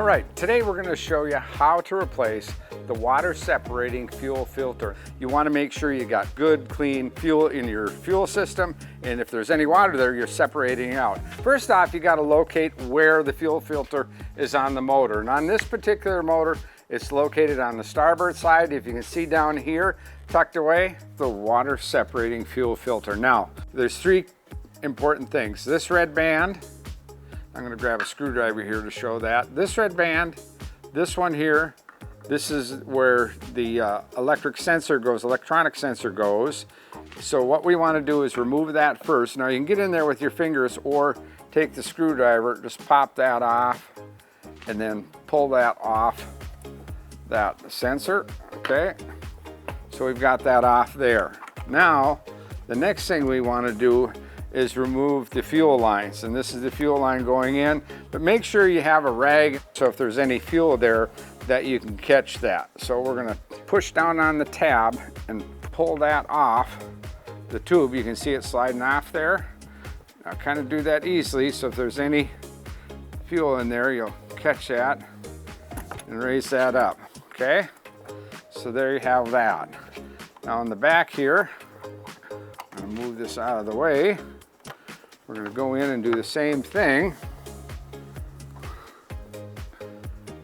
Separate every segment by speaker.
Speaker 1: right, today we're going to show you how to replace the water separating fuel filter. You want to make sure you got good, clean fuel in your fuel system, and if there's any water there, you're separating out. First off, you got to locate where the fuel filter is on the motor. And on this particular motor, it's located on the starboard side. If you can see down here, tucked away, the water separating fuel filter. Now, there's three important things. This red band, I'm going to grab a screwdriver here to show that. This red band, this one here, this is where the electronic sensor goes. So what we want to do is remove that first. Now you can get in there with your fingers or take the screwdriver, just pop that off and then pull that off that sensor, okay? So we've got that off there. Now, the next thing we want to do is remove the fuel lines, and this is the fuel line going in, but make sure you have a rag so if there's any fuel there that you can catch that. So we're going to push down on the tab and pull that off the tube. You can see it sliding off there. Now kind of do that easily, so if there's any fuel in there, you'll catch that and raise that up, okay? So there you have that. Now on the back here, I'm going to move this out of the way. We're going to go in and do the same thing.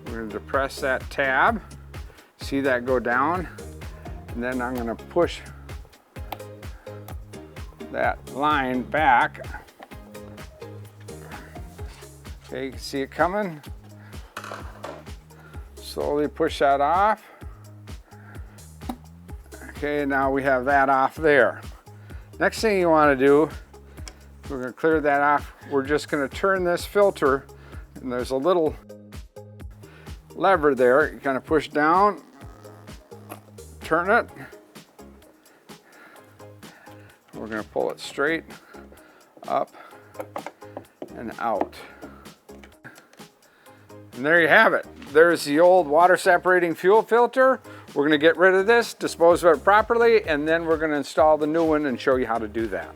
Speaker 1: We're going to depress that tab. See that go down? And then I'm going to push that line back. Okay, you can see it coming. Slowly push that off. Okay, now we have that off there. Next thing you want to do, we're going to clear that off. We're just going to turn this filter, and there's a little lever there. You kind of push down, turn it. We're going to pull it straight up and out. And there you have it. There's the old water separating fuel filter. We're going to get rid of this, dispose of it properly, and then we're going to install the new one and show you how to do that.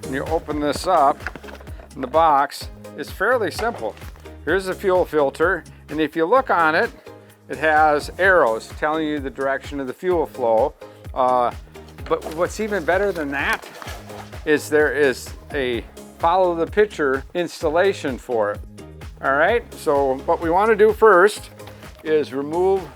Speaker 1: When you open this up in the box, it's fairly simple. Here's the fuel filter, and if you look on it, it has arrows telling you the direction of the fuel flow. But what's even better than that is there is a follow the picture installation for it. All right, so what we want to do first is remove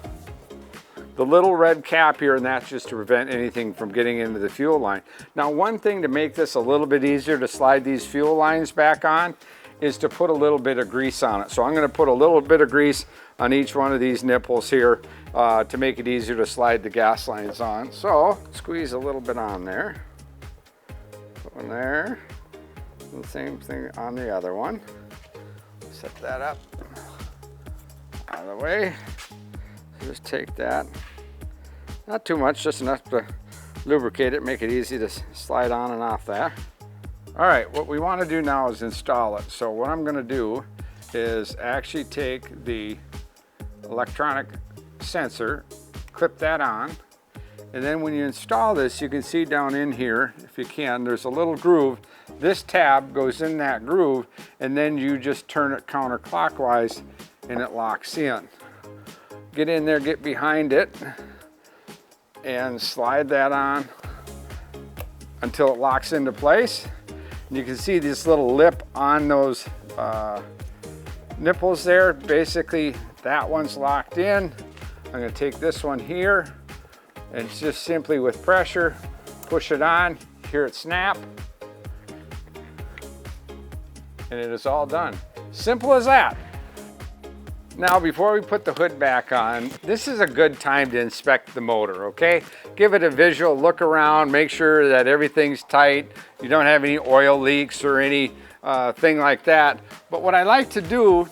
Speaker 1: the little red cap here, and that's just to prevent anything from getting into the fuel line. Now, one thing to make this a little bit easier to slide these fuel lines back on is to put a little bit of grease on it. So I'm going to put a little bit of grease on each one of these nipples here to make it easier to slide the gas lines on. So squeeze a little bit on there. Put one there. The same thing on the other one. Set that up out of the way. Just take that. Not too much, just enough to lubricate it, make it easy to slide on and off there. All right, what we want to do now is install it. So what I'm going to do is actually take the electronic sensor, clip that on, and then when you install this, you can see down in here, if you can, there's a little groove. This tab goes in that groove, and then you just turn it counterclockwise and it locks in. Get in there, get behind it, and slide that on until it locks into place. And you can see this little lip on those nipples there. Basically, that one's locked in. I'm going to take this one here, and it's just simply with pressure, push it on, hear it snap, and it is all done. Simple as that. Now, before we put the hood back on, this is a good time to inspect the motor, okay? Give it a visual look around, make sure that everything's tight, you don't have any oil leaks or any thing like that. But what I like to do,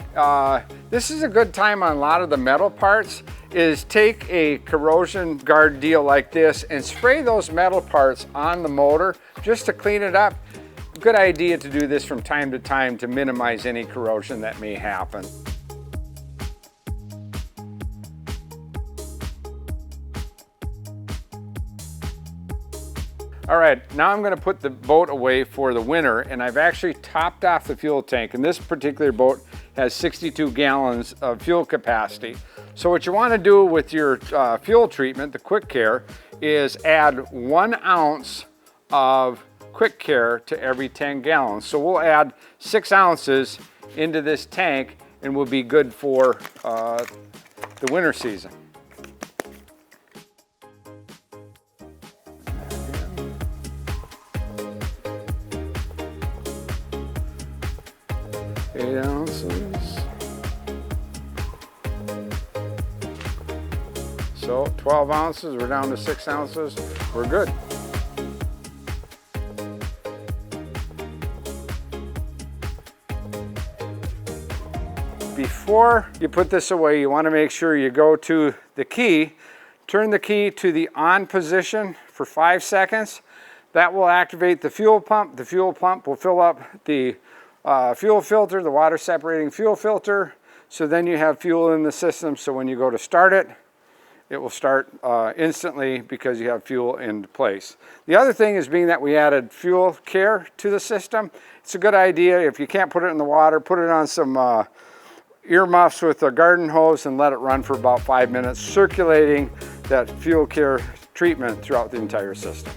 Speaker 1: this is a good time on a lot of the metal parts, is take a corrosion guard deal like this and spray those metal parts on the motor just to clean it up. Good idea to do this from time to time to minimize any corrosion that may happen. All right, now I'm gonna put the boat away for the winter, and I've actually topped off the fuel tank, and this particular boat has 62 gallons of fuel capacity. So what you wanna do with your fuel treatment, the Quick Care, is add 1 ounce of Quick Care to every 10 gallons. So we'll add 6 ounces into this tank, and we'll be good for the winter season. Eight ounces. So 12 ounces, we're down to 6 ounces. We're good. Before you put this away, you want to make sure you go to the key, turn the key to the on position for 5 seconds. That will activate the fuel pump. The fuel pump will fill up the fuel filter, the water separating fuel filter. So then you have fuel in the system. So when you go to start it, it will start instantly because you have fuel in place. The other thing is, being that we added Fuel Care to the system, it's a good idea, if you can't put it in the water, put it on some earmuffs with a garden hose and let it run for about 5 minutes, circulating that Fuel Care treatment throughout the entire system.